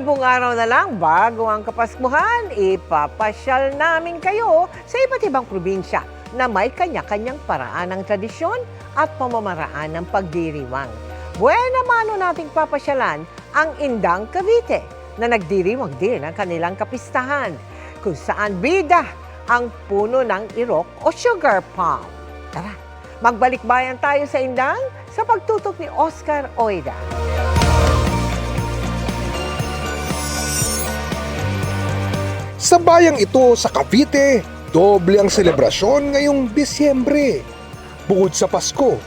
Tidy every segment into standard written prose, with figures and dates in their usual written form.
10 araw na lang bago ang Kapaskuhan, ipapasyal namin kayo sa iba't ibang probinsya na may kanya-kanyang paraan ng tradisyon at pamamaraan ng pagdiriwang. Buena mano nating papasyalan ang Indang, Cavite na nagdiriwang din ang kanilang kapistahan kung saan bida ang puno ng irok o sugar palm. Tara, magbalik-bayan tayo sa Indang sa pagtutok ni Oscar Oida. Sa bayang ito sa Cavite, doble ang selebrasyon ngayong Disyembre. Bukod sa Pasko,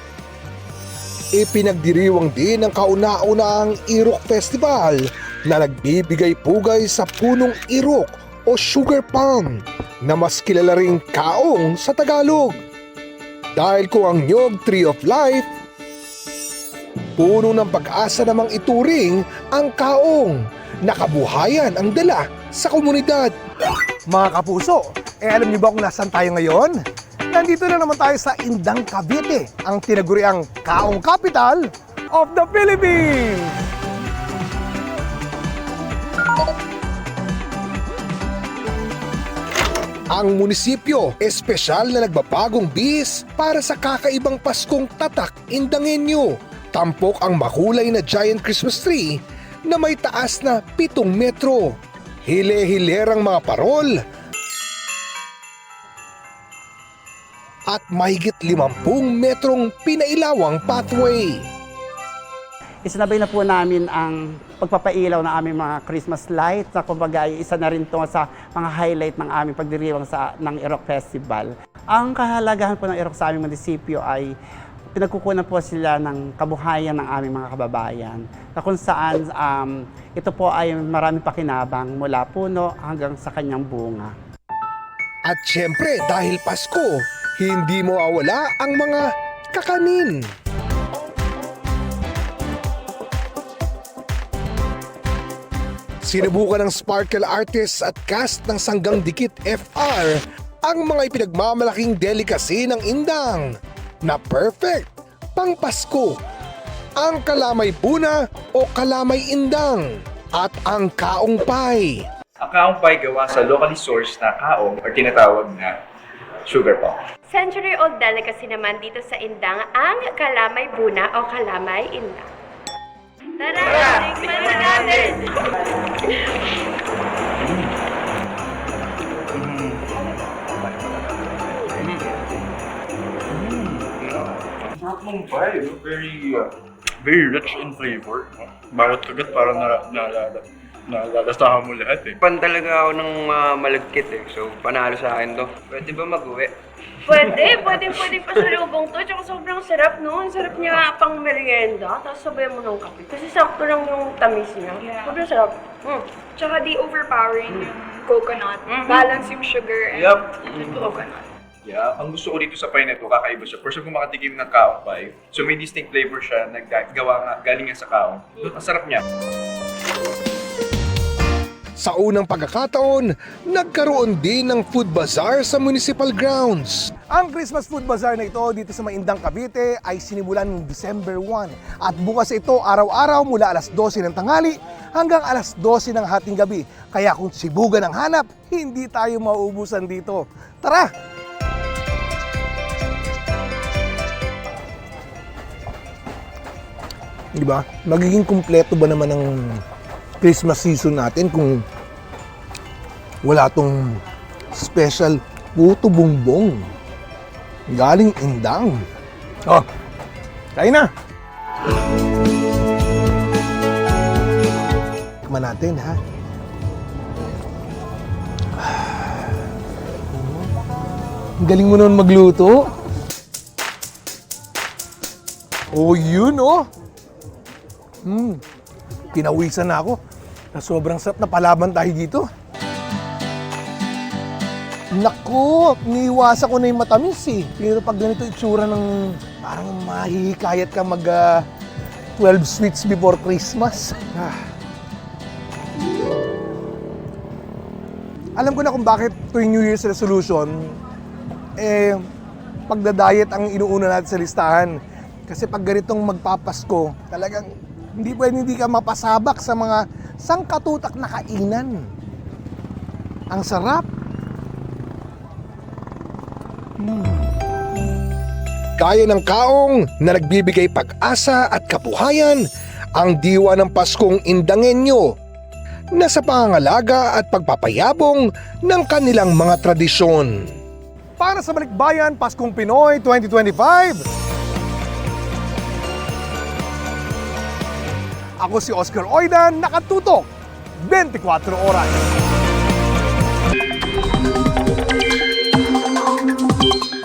ipinagdiriwang din ang kauna-unahang Irok Festival na nagbibigay pugay sa punong irok o sugar palm na mas kilala ring kaong sa Tagalog. Dahil kung ang Nyog Tree of Life, puno ng pag-asa namang ituring ang kaong na kabuhayan ang dala sa komunidad. Mga kapuso, alam niyo ba kung nasaan tayo ngayon? Nandito na naman tayo sa Indang, Cavite, ang tinaguriang Kaong Capital of the Philippines! Ang munisipyo, espesyal na nagbabagong bihis para sa kakaibang Paskong tatak Indangenyo. Tampok ang makulay na giant Christmas tree na may taas na 7 metro. Hile-hilerang mga parol at mahigit 50 metrong pinailawang pathway. Isinabay na po namin ang pagpapailaw ng aming mga Christmas lights na kumbaga ay isa na rin ito sa mga highlight ng aming pagdiriwang ng Irok Festival. Ang kahalagahan po ng Irok sa aming munisipyo ay pinagkukunan po sila ng kabuhayan ng aming mga kababayan na kung saan ito po ay maraming pakinabang mula puno hanggang sa kanyang bunga. At syempre dahil Pasko, hindi mo awala ang mga kakanin. Sinubukan ng sparkle artist at cast ng Sanggang Dikit FR ang mga ipinagmamalaking delicacy ng Indang na perfect pang Pasko. Ang kalamay buna o kalamay indang at ang kaong pie. Ang kaong pie gawa sa locally sourced na kaong or tinatawag na sugar palm. Century-old delicacy naman dito sa Indang ang kalamay buna o kalamay indang. Tara! Tikman na natin! Sarap mong pie, very rich in flavor. Bawat kagat parang nalalasahan mo lahat eh. Pan talaga ako ng malagkit eh. So, panalo sa akin to. Pwede ba mag-uwi? Pwede pa sa lubong to. Tsaka sobrang sarap no. Ang sarap niya pang merienda. Tapos sabay mo ng kape. Kasi sakto lang yung tamis niya. Yeah. Sobrang sarap. Tsaka di overpowering yung coconut. Balance yung sugar and yung coconut. Yeah, ang gusto ko dito sa pie na ito, kakaiba siya. First kung makatikim ng kaong pie, so may distinct flavor siya na galing nga sa kaong. Ang sarap niya. Sa unang pagkakataon, nagkaroon din ng food bazaar sa municipal grounds. Ang Christmas food bazaar na ito dito sa Indang, Cavite ay sinimulan noong December 1 at bukas ito araw-araw mula alas 12 ng tanghali hanggang alas 12 ng hating gabi. Kaya kung sibugan ang hanap, hindi tayo mauubusan dito. Tara! Diba? Magiging kumpleto ba naman ang Christmas season natin kung wala tong special puto bongbong galing Indang. Oh, kain na! Tikman natin ha. Ang galing mo naman magluto. Oh, yun oh! Pinawisan na ako. Sobrang sarap na palaban tayo dito. Naku, niiwasan ko na yung matamis eh. Pero pag ganito itsura ng parang mahihikayat ka mag 12 sweets before Christmas. Alam ko na kung bakit tuwing New Year's resolution, pagda-diet ang inuuna natin sa listahan. Kasi pag ganitong magpapasko, talagang hindi pwede hindi ka mapasabak sa mga sangkatutak na kainan. Ang sarap. Gaya ng kaong na nagbibigay pag-asa at kabuhayan, ang diwa ng Paskong Indangenyo na sa pangangalaga at pagpapayabong ng kanilang mga tradisyon. Para sa Balikbayan Paskong Pinoy 2025, ako si Oscar Oidan, nakatutok 24 oras.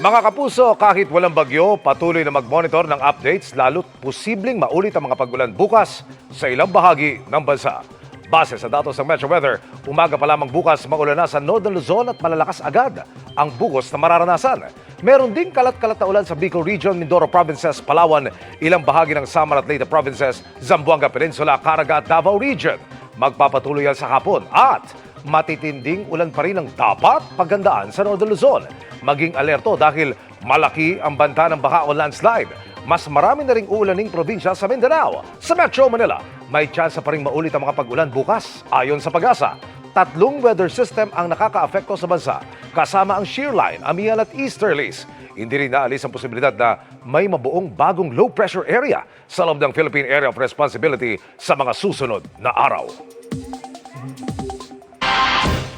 Mga kapuso, kahit walang bagyo, patuloy na mag-monitor ng updates lalo't posibleng maulit ang mga pagulan bukas sa ilang bahagi ng bansa. Base sa datos ng Metro Weather, umaga pa lamang bukas maulan na sa Northern Luzon at malalakas agad ang bugos na mararanasan. Meron ding kalat-kalat na ulan sa Bicol Region, Mindoro Provinces, Palawan, ilang bahagi ng Samar at Leyte Provinces, Zamboanga Peninsula, Caraga at Davao Region. Magpapatuloy yan sa hapon at matitinding ulan pa rin ang dapat paghandaan sa Northern Luzon. Maging alerto dahil malaki ang banta ng baha o landslide. Mas marami na ring uulaning probinsya sa Mindanao. Sa Metro Manila, may tsansa pa rin maulit ang mga pag-ulan bukas. Ayon sa Pag-asa, 3 weather system ang nakaka-apekto sa bansa, kasama ang shear line, amihan at easterlies. Hindi rin naalis ang posibilidad na may mabuong bagong low pressure area sa loob ng Philippine Area of Responsibility sa mga susunod na araw.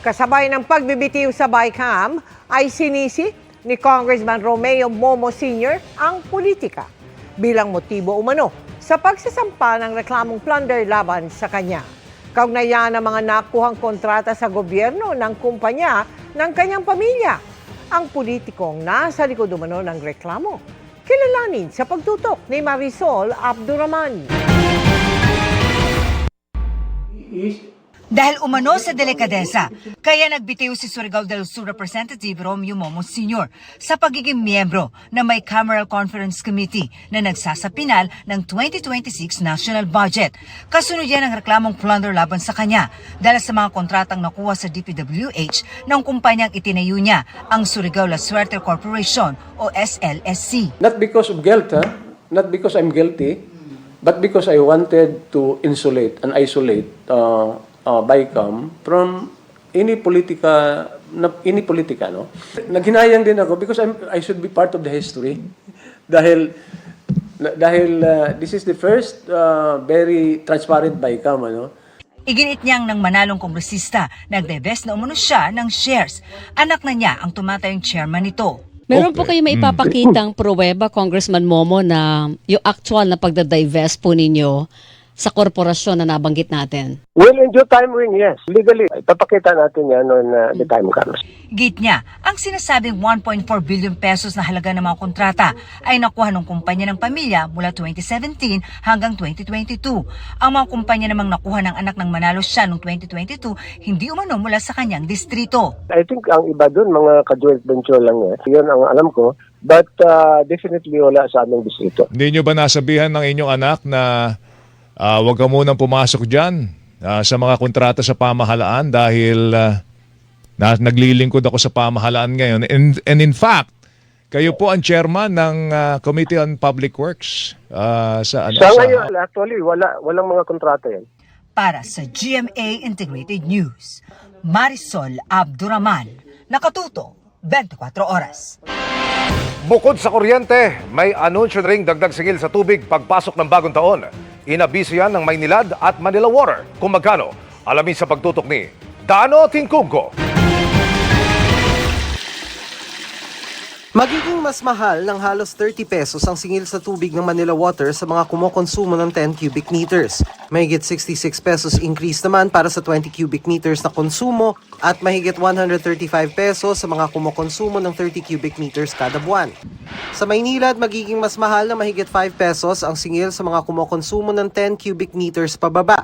Kasabay ng pagbibitiw sa BICAM ay sinisi ni Congressman Romeo Momo Sr. ang politika bilang motibo umano sa pagsasampa ng reklamong plunder laban sa kanya. Kaugnayan ng mga nakuhang kontrata sa gobyerno ng kumpanya ng kanyang pamilya. Ang politikong nasa likod umano ng reklamo. Kilalanin sa pagtutok ni Marisol Abduraman. Dahil umano sa delikadesa, kaya nagbitiw si Surigao del Sur Representative Romeo Momo Sr. sa pagiging miyembro ng may Cameral Conference Committee na nagsasapinal ng 2026 National Budget. Kasunod yan ang reklamong plunder laban sa kanya dahil sa mga kontratang nakuha sa DPWH ng kumpanyang itinayo niya, ang Surigao La Suerte Corporation o SLSC. Not because of guilt, not because I'm guilty, but because I wanted to insulate and isolate BICAM from any politika, no? Naghinayang din ako because I should be part of the history. dahil this is the first very transparent BICAM, ano? Iginit niyang nang manalong kongresista, nagdivest na umano siya ng shares. Anak na niya ang tumatayong chairman nito. Meron po kayo maipapakitang pruweba, Congressman Momo, na yung actual na pagdadivest po ninyo sa korporasyon na nabanggit natin? Well, in due time rin, yes. Legally, ipapakita natin yan when the time comes. Git niya, ang sinasabing 1.4 billion pesos na halaga ng mga kontrata ay nakuha ng kumpanya ng pamilya mula 2017 hanggang 2022. Ang mga kumpanya namang nakuha ng anak ng Manalo siya noong 2022, hindi umano mula sa kanyang distrito. I think ang iba dun, mga ka-joint venture lang yan. Yun ang alam ko. But definitely wala sa aming distrito. Hindi nyo ba nasabihan ng inyong anak na huwag ka munang pumasok dyan sa mga kontrata sa pamahalaan dahil naglilingkod ako sa pamahalaan ngayon. And in fact, kayo po ang chairman ng Committee on Public Works. Sa ngayon, actually, walang mga kontrata yan. Para sa GMA Integrated News, Marisol Abduraman, nakatuto 24 oras. Bukod sa kuryente, may anunsyo na ring dagdag singil sa tubig pagpasok ng bagong taon. Inabiso yan ng Maynilad at Manila Water. Kung magkano, alamin sa pagtutok ni Dano Tingkungko. Magiging mas mahal ng halos 30 pesos ang singil sa tubig ng Manila Water sa mga kumokonsumo ng 10 cubic meters. Mahigit 66 pesos increase naman para sa 20 cubic meters na konsumo at mahigit 135 pesos sa mga kumokonsumo ng 30 cubic meters kada buwan. Sa Maynilad, magiging mas mahal na mahigit 5 pesos ang singil sa mga kumokonsumo ng 10 cubic meters pababa.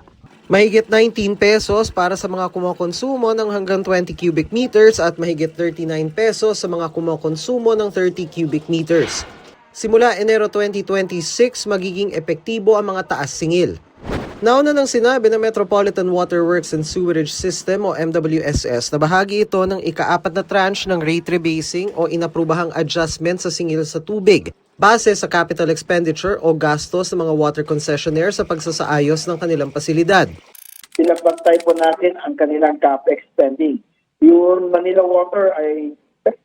Mahigit 19 pesos para sa mga kumokonsumo ng hanggang 20 cubic meters at mahigit 39 pesos sa mga kumokonsumo ng 30 cubic meters. Simula Enero 2026, magiging epektibo ang mga taas singil. Nauna nang sinabi ng Metropolitan Water Works and Sewerage System o MWSS na bahagi ito ng ika-4 na tranche ng rate rebasing o inaprubahang adjustment sa singil sa tubig base sa capital expenditure o gastos ng mga water concessionaire sa pagsasaayos ng kanilang pasilidad. pinabantay po natin ang kanilang capex spending. Yung Manila Water ay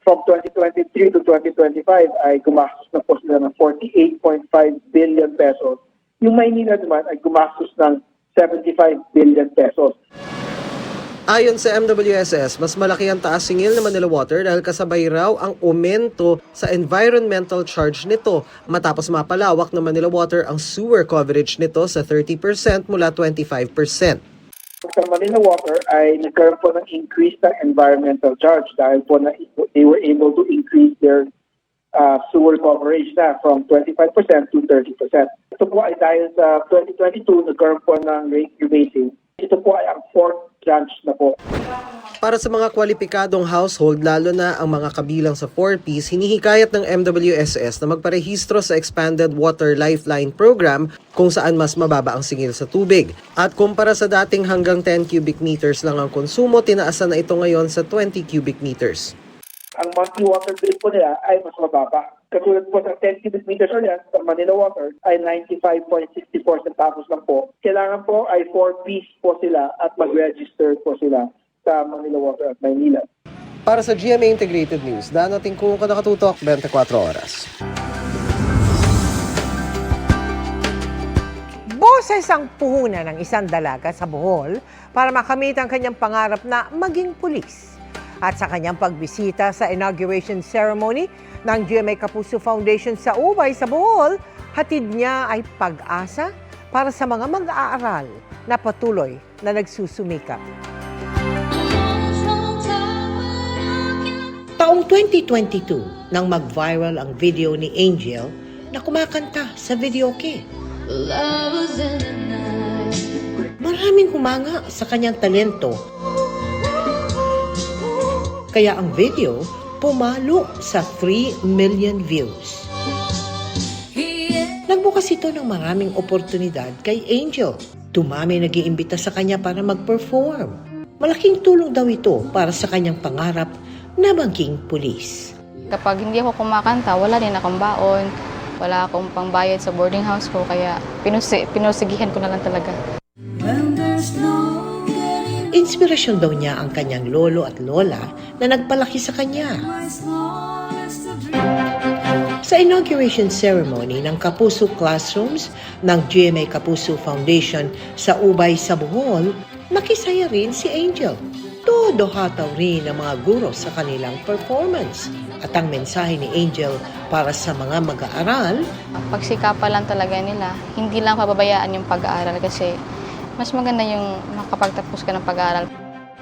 from 2023 to 2025 ay gumastos na po sila ng 48.5 billion pesos. Yung Maynila naman ay gumastos ng 75 billion pesos. Ayon sa MWSS, mas malaki ang taas singil ng Manila Water dahil kasabay raw ang aumento sa environmental charge nito matapos mapalawak ng Manila Water ang sewer coverage nito sa 30% mula 25%. Sa Manila Water ay nagkaroon po ng increase ng environmental charge dahil po na they were able to increase their sewer coverage na from 25% to 30%. Ito po ay dahil sa 2022 nagkaroon po ng rate rebasing. Ito po ay ang fourth tranche na po. Para sa mga kwalipikadong household, lalo na ang mga kabilang sa 4Ps, hinihikayat ng MWSS na magparehistro sa Expanded Water Lifeline Program kung saan mas mababa ang singil sa tubig. At kumpara sa dating hanggang 10 cubic meters lang ang konsumo, tinaasan na ito ngayon sa 20 cubic meters. Ang monthly water bill po nila ay mas mababa. Katulad po sa 10 cubic meters ulit sa Manila Water ay 95.64 centavos lang po. Kailangan po ay 4Ps po sila at mag-register po sila sa Manila Water at Maynila. Para sa GMA Integrated News, Dano Tingkung, Nakatutok, 24 oras. Boses ang puhunan ng isang dalaga sa Bohol para makamit ang kanyang pangarap na maging pulis. At sa kanyang pagbisita sa inauguration ceremony ng GMA Kapuso Foundation sa Ubay sa Bohol, hatid niya ay pag-asa para sa mga mag-aaral na patuloy na nagsusumikap. Taong 2022 nang mag-viral ang video ni Angel na kumakanta sa videoke. Maraming humanga sa kanyang talento. Kaya ang video pumalo sa 3 million views. Nagbukas ito ng maraming oportunidad kay Angel. Dumami nag-iimbita sa kanya para mag-perform. Malaking tulong daw ito para sa kanyang pangarap na maging pulis. Kapag hindi ako kumakanta, wala din akong baon. Wala akong pangbayad sa boarding house ko, kaya pinusigihan ko na lang talaga. Inspirasyon daw niya ang kanyang lolo at lola na nagpalaki sa kanya. Sa inauguration ceremony ng Kapuso Classrooms ng GMA Kapuso Foundation sa Ubay sa Bohol, nakisaya rin si Angel. Todo hataw rin ang mga guro sa kanilang performance. At ang mensahe ni Angel para sa mga mag-aaral, Pagsikapan lang talaga nila, hindi lang pababayaan yung pag-aaral kasi mas maganda yung makapagtapos ka ng pag-aaral.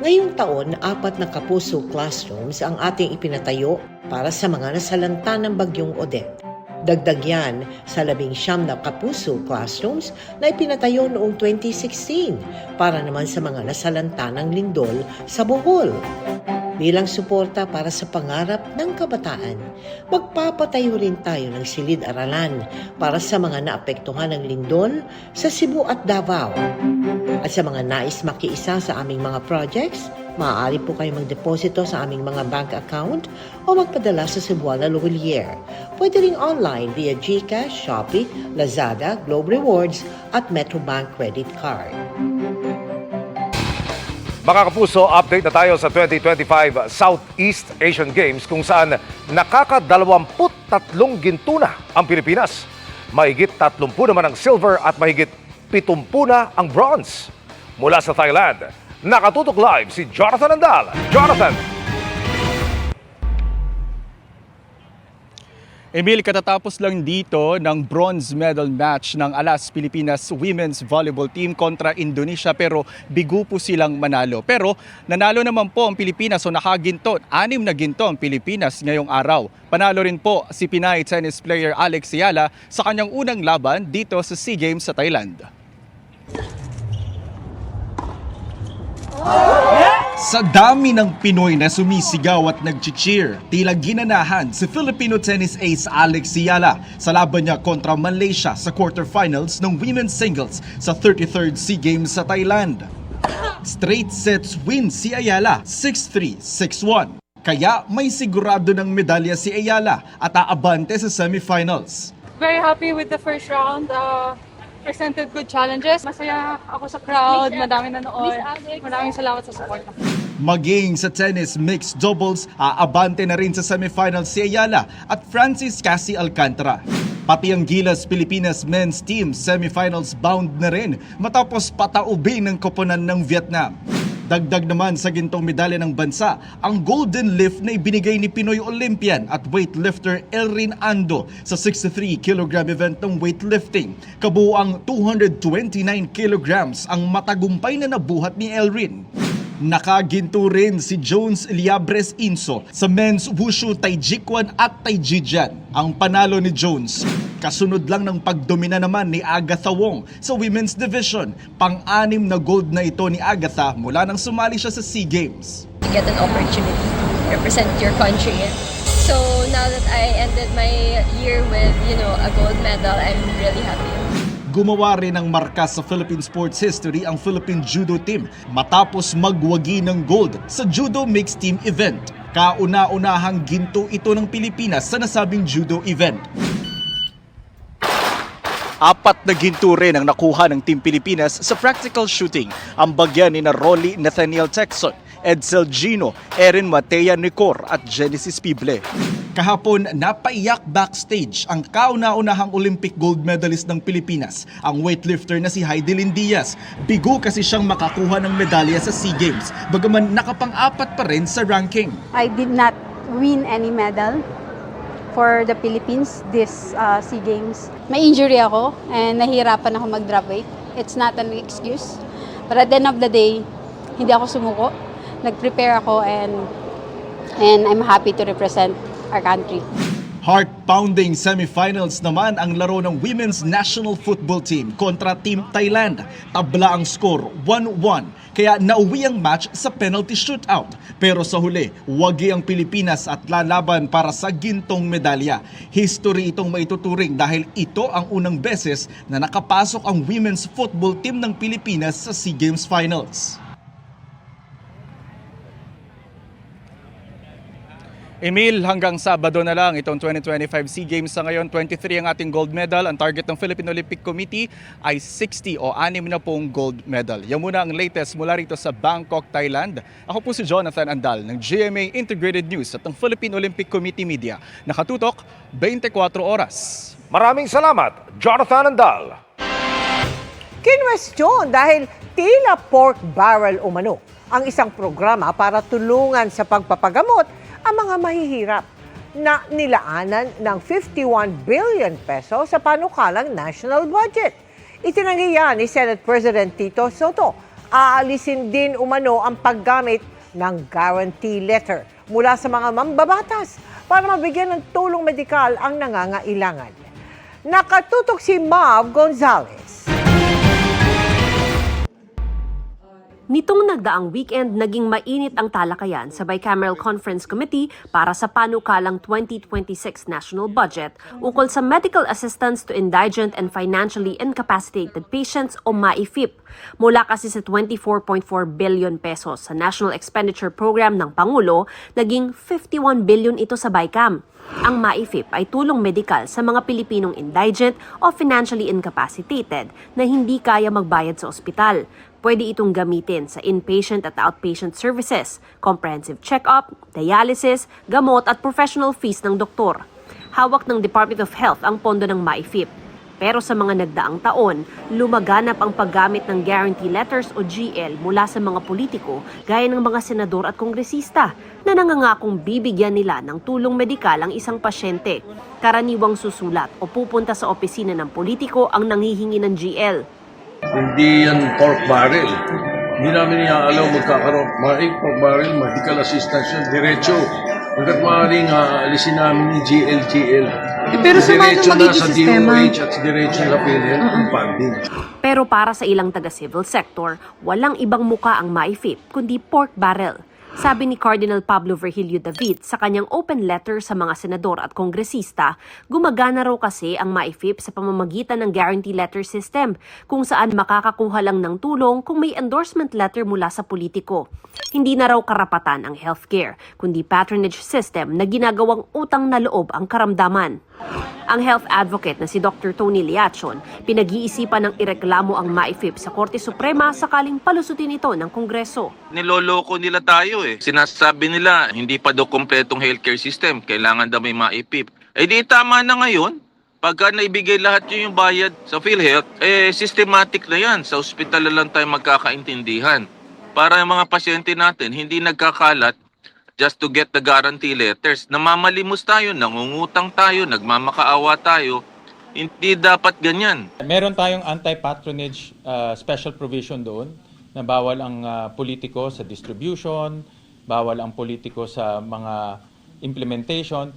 ngayong taon, 4 na Kapuso Classrooms ang ating ipinatayo para sa mga nasalanta ng Bagyong Odette. Dagdag yan sa 19 na Kapuso Classrooms na ipinatayo noong 2016 para naman sa mga nasalanta ng lindol sa Bohol. Bilang suporta para sa pangarap ng kabataan, magpapatayo rin tayo ng silid-aralan para sa mga naapektuhan ng lindol sa Cebu at Davao. At sa mga nais makiisa sa aming mga projects, maaari po kayo magdeposito sa aming mga bank account o magpadala sa Cebuana Lohilier. Pwede rin online via GCash, Shopee, Lazada, Globe Rewards at Metrobank Credit Card. Mga kapuso, update na tayo sa 2025 Southeast Asian Games kung saan nakaka-23 ginto na ang Pilipinas. Mahigit 30 naman ang silver at mahigit 70 na ang bronze. Mula sa Thailand, nakatutok live si Jonathan Andal. Jonathan! Emil, katatapos lang dito ng bronze medal match ng Alas Pilipinas Women's Volleyball Team kontra Indonesia pero bigo po silang manalo. Pero nanalo naman po ang Pilipinas o nakaginto, 6 na ginto ang Pilipinas ngayong araw. Panalo rin po si Pinay tennis player Alex Ayala sa kanyang unang laban dito sa SEA Games sa Thailand. Sa dami ng Pinoy na sumisigaw at nag-cheer, tila ginanahan si Filipino tennis ace Alex Ayala sa laban niya kontra Malaysia sa quarterfinals ng women's singles sa 33rd SEA Games sa Thailand. Straight sets win si Ayala, 6-3, 6-1. Kaya may sigurado ng medalya si Ayala at aabante sa semifinals. Very happy with the first round. presented good challenges. Masaya ako sa crowd, madami nanood. Maraming salamat sa support. Maging sa tennis mixed doubles, aabante na rin sa semifinals si Ayala at Francis Cassie Alcantara. Pati ang Gilas Pilipinas men's team semifinals bound na rin matapos pataubin ng koponan ng Vietnam. Dagdag naman sa gintong medalya ng bansa ang golden lift na ibinigay ni Pinoy Olympian at weightlifter Elrin Ando sa 63 kg event ng weightlifting. Kabuuang 229 kilograms ang matagumpay na nabuhat ni Elrin. Nakaginto rin si Jones Liabres Inso sa men's wushu taijikwan at taijijan. Ang panalo ni Jones, kasunod lang ng pagdomina naman ni Agatha Wong sa women's division. Pang-anim na gold na ito ni Agatha mula nang sumali siya sa SEA Games. To get an opportunity to represent your country. So now that I ended my year with, a gold medal, I'm really happy. Gumawa rin ng marka sa Philippine sports history ang Philippine Judo Team matapos magwagi ng gold sa Judo Mixed Team event. Kauna-unahang ginto ito ng Pilipinas sa nasabing judo event. 4 na ginto rin ang nakuha ng Team Pilipinas sa practical shooting. Ang bagyan ni Rolly Nathaniel Texon, Edsel Gino, Erin Matea Nicor at Genesis Pible. Kahapon, napaiyak backstage ang kauna-unahang Olympic gold medalist ng Pilipinas, ang weightlifter na si Heidelin Diaz. Bigo kasi siyang makakuha ng medalya sa SEA Games, bagaman nakapang-4 pa rin sa ranking. I did not win any medal for the Philippines this SEA Games. May injury ako and nahihirapan ako mag-drop weight. It's not an excuse. But at the end of the day, hindi ako sumuko. Nag-prepare ako and I'm happy to represent our country. Heart-pounding semifinals naman ang laro ng Women's National Football Team kontra Team Thailand. Tabla ang score, 1-1. Kaya nauwi ang match sa penalty shootout. Pero sa huli, wagi ang Pilipinas at lalaban para sa gintong medalya. History itong maituturing dahil ito ang unang beses na nakapasok ang women's football team ng Pilipinas sa SEA Games Finals. Emil, hanggang Sabado na lang itong 2025 SEA Games. Sa ngayon, 23 ang ating gold medal. Ang target ng Philippine Olympic Committee ay 60 o 6 na pong gold medal. Yan muna ang latest mula rito sa Bangkok, Thailand. Ako po si Jonathan Andal ng GMA Integrated News at ng Philippine Olympic Committee Media. Nakatutok, 24 oras. Maraming salamat, Jonathan Andal. Kinwestiyon dahil tila pork barrel umano ang isang programa para tulungan sa pagpapagamot ang mga mahihirap na nilaanan ng 51 billion peso sa panukalang national budget. Itinanggi yan ni Senate President Tito Soto. Aalisin din umano ang paggamit ng guarantee letter mula sa mga mambabatas para mabigyan ng tulong medikal ang nangangailangan. Nakatutok si Mav Gonzalez. Nitong nagdaang weekend, naging mainit ang talakayan sa Bicameral Conference Committee para sa panukalang 2026 National Budget ukol sa medical assistance to indigent and financially incapacitated patients o MAIFIP. Mula kasi sa 24.4 billion pesos sa National Expenditure Program ng Pangulo, naging 51 billion ito sa BICAM. Ang MAIFIP ay tulong medikal sa mga Pilipinong indigent o financially incapacitated na hindi kaya magbayad sa ospital. Pwede itong gamitin sa inpatient at outpatient services, comprehensive check-up, dialysis, gamot at professional fees ng doktor. Hawak ng Department of Health ang pondo ng MAIFIP. Pero sa mga nagdaang taon, lumaganap ang paggamit ng guarantee letters o GL mula sa mga politiko gaya ng mga senador at kongresista na nangangakong bibigyan nila ng tulong medikal ang isang pasyente. Karaniwang susulat o pupunta sa opisina ng politiko ang nanghihingi ng GL. Hindi yan pork barrel. Hindi namin iaalaw magkakaroon. Pork barrel, medical assistance yun, diretso. Hanggat maaaring alisin namin yung GL. pero sa paano magiging sistema? DOH at diretso na PNL ang funding. Pero para sa ilang taga-civil sector, walang ibang muka ang MAIFIP kundi pork barrel. Sabi ni Cardinal Pablo Virgilio David sa kanyang open letter sa mga senador at kongresista, gumagana raw kasi ang MyFIP sa pamamagitan ng guarantee letter system, kung saan makakakuha lang ng tulong kung may endorsement letter mula sa politiko. Hindi na raw karapatan ang healthcare, kundi patronage system na ginagawang utang na loob ang karamdaman. Ang health advocate na si Dr. Tony Liachon, pinag-iisipan ng ireklamo ang MyFIP sa Korte Suprema sakaling palusutin ito ng Kongreso. Niloloko nila tayo eh. Sinasabi nila hindi pa daw kompletong healthcare system, kailangan daw may MyFIP. Eh di tama na ngayon. Pagka naibigay lahat yung bayad sa PhilHealth, systematic na yan. Sa ospital na lang tayo magkakaintindihan. Para yung mga pasyente natin hindi nagkakalat just to get the guarantee letters. Namamalimos tayo, nangungutang tayo, nagmamakaawa tayo. Hindi dapat ganyan. Meron tayong anti-patronage special provision doon na bawal ang politiko sa distribution, bawal ang politiko sa mga implementation.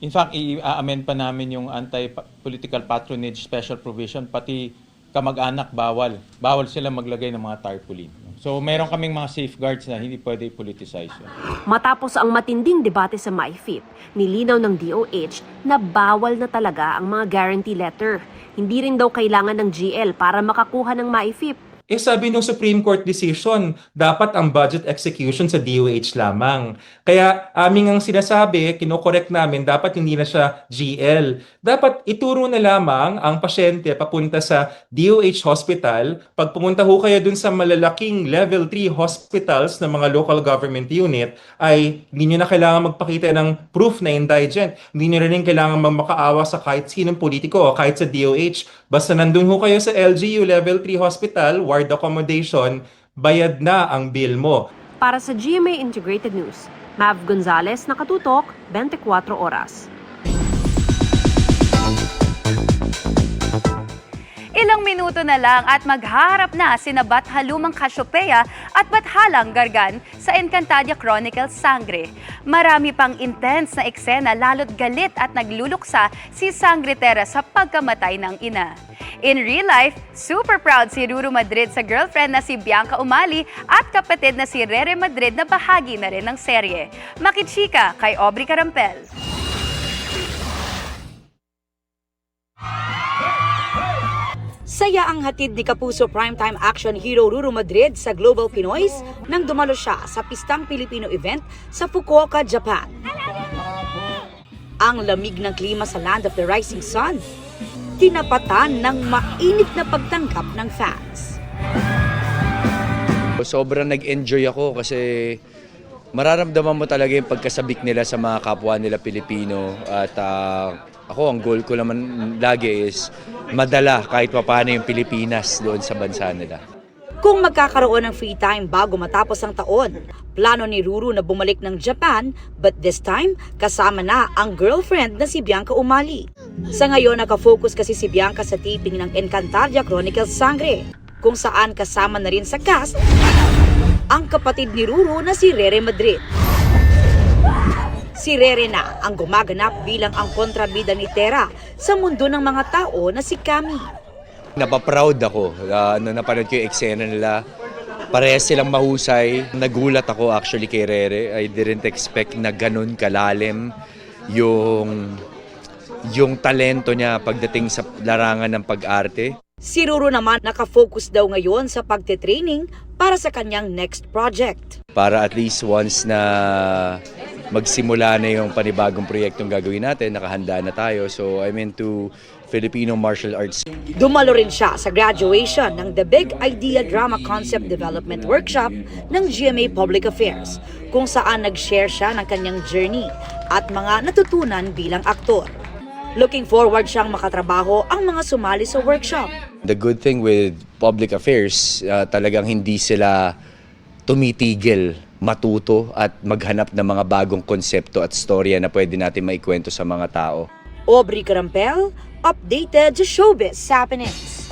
In fact, i-amend pa namin yung anti-political patronage special provision, pati kamag-anak bawal. Bawal sila maglagay ng mga tarpaulin. So, meron kaming mga safeguards na hindi pwede politicize yun. Matapos ang matinding debate sa MyFIP, nilinaw ng DOH na bawal na talaga ang mga guarantee letter. Hindi rin daw kailangan ng GL para makakuha ng MyFIP. Eh sabi ng Supreme Court decision, dapat ang budget execution sa DOH lamang. Kaya aming ang sinasabi, kinokorek namin, dapat hindi na siya GL. Dapat ituro na lamang ang pasyente papunta sa DOH hospital. Pag pumunta ho kayo dun sa malalaking level 3 hospitals ng mga local government unit, ay hindi nyo na kailangan magpakita ng proof na indigent. Hindi nyo rin kailangan makaawa sa kahit sinong politiko o kahit sa DOH. Basta nandun ho kayo sa LGU level 3 hospital, ward accommodation, bayad na ang bill mo. Para sa GMA Integrated News, Mav Gonzalez, nakatutok, 24 oras. Ilang minuto na lang at maghaharap na sina Bathalumang Cassiopeia at Bathalang Gargan sa Encantadia Chronicles Sangre. Marami pang intense na eksena lalo't galit at nagluluksa si Sangretera sa pagkamatay ng ina. In real life, super proud si Ruru Madrid sa girlfriend na si Bianca Umali at kapatid na si Rere Madrid na bahagi na rin ng serye. Makichika kay Aubrey Carampel. Saya ang hatid ni Kapuso primetime action hero Ruru Madrid sa Global Pinoys nang dumalo siya sa Pistang Pilipino event sa Fukuoka, Japan. Ang lamig ng klima sa Land of the Rising Sun, tinapatan ng mainit na pagtanggap ng fans. Sobrang nag-enjoy ako kasi mararamdaman mo talaga yung pagkasabik nila sa mga kapwa nila Pilipino at ako, ang goal ko naman lagi is madala kahit paano yung Pilipinas doon sa bansa nila. Kung magkakaroon ng free time bago matapos ang taon, plano ni Ruru na bumalik ng Japan, but this time, kasama na ang girlfriend na si Bianca Umali. Sa ngayon, nakafocus kasi si Bianca sa taping ng Encantadia Chronicles Sangre, kung saan kasama na rin sa cast ang kapatid ni Ruru na si Rere Madrid. Si Rere na ang gumaganap bilang ang kontrabida ni Tera sa mundo ng mga tao na si Kami. Napaproud ako na napanood ko yung eksena nila. Parehas silang mahusay. Nagulat ako actually kay Rere. I didn't expect na ganun kalalim yung talento niya pagdating sa larangan ng pag-arte. Si Ruru naman nakafocus daw ngayon sa pagtitraining para sa kanyang next project. Para at least once na magsimula na yung panibagong proyektong gagawin natin, nakahanda na tayo. So I'm into Filipino martial arts. Dumalo rin siya sa graduation ng The Big Idea Drama Concept Development Workshop ng GMA Public Affairs, kung saan nag-share siya ng kanyang journey at mga natutunan bilang aktor. Looking forward siyang makatrabaho ang mga sumali sa workshop. The good thing with public affairs, talagang hindi sila tumitigil matuto at maghanap ng mga bagong konsepto at storya na pwede natin maikwento sa mga tao. Aubrey Carampel, updated sa showbiz happenings.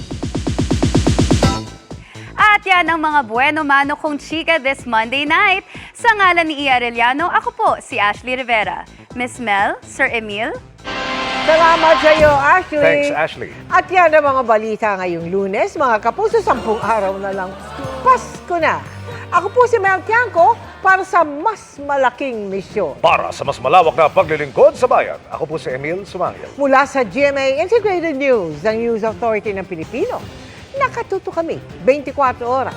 At yan ang mga bueno mano kong chika this Monday night. Sa ngalan ni Ia Arellano, ako po si Ashley Rivera. Miss Mel, Sir Emil. Salamat sa iyo, Ashley. Thanks, Ashley. At yan ang mga balita ngayong Lunes. Mga kapuso, 10 araw na lang. Pasko na. Ako po si Mel Tiangco. para sa mas malaking misyon. Para sa mas malawak na paglilingkod sa bayan, ako po si Emil Sumangil. Mula sa GMA Integrated News, ang News Authority ng Pilipino, nakatuto kami 24 oras.